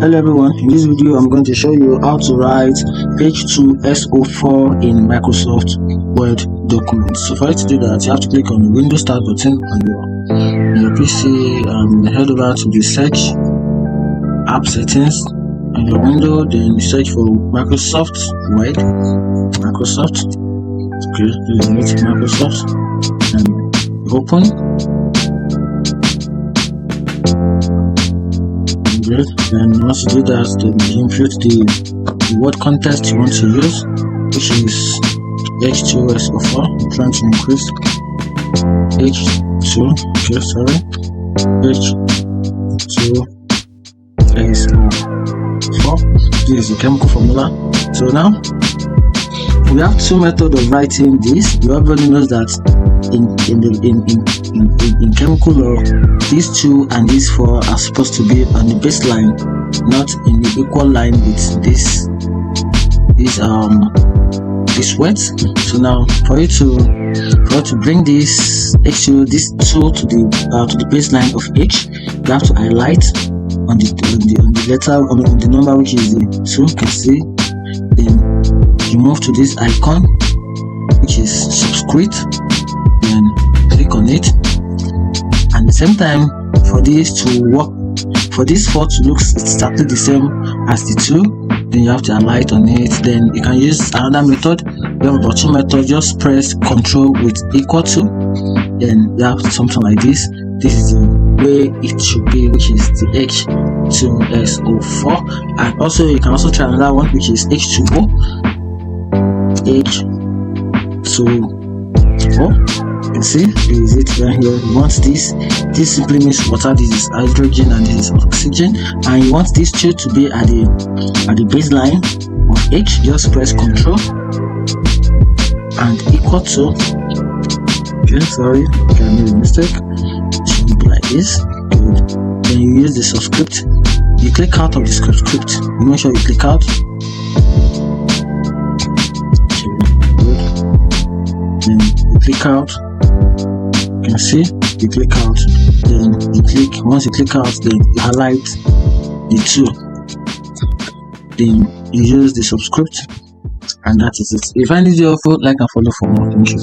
Hello everyone, in this video I'm going to show you how to write H2SO4 in Microsoft Word documents. So for you to do that, you have to click on the Windows Start button on your PC and head over to the search app settings on your window, then you search for Microsoft Word, Microsoft, and open. Good. Then once you do that, then you input the word context you want to use, which is H2SO4. I'm trying to increase H2, H2SO4. This is the chemical formula. So now we have two methods of writing this. Everybody knows that in chemical law, these 2 and these 4 are supposed to be on the baseline, not in the equal line with this words. So now for you to bring this H2 to the baseline of H, you have to highlight on the letter on the number, which is the 2. You can see. Then you move to this icon, which is subscript, then click on it. And at the same time, for this to work, for this 4 to look exactly the same as the 2, then you have to highlight on it. Then you can use another method. You have about 2 methods. Just press Ctrl with equal to, then you have something like this. This is the way it should be, which is the H2SO4. And also you can also try another one, which is H2O. You can see there is it right here. You want this simply means water, this is hydrogen and this is oxygen, and you want these 2 to be at the baseline of H. Just press Ctrl and equal to. Okay, sorry, I made a mistake. It should be like this. Good. Then you use the subscript. You click out of the subscript. You make sure you click out. Then you click out. You can see you click out. Then you click. Once you click out, then you highlight the 2. Then you use the subscript, and that is it. If you find this helpful, like and follow for more. Thank you.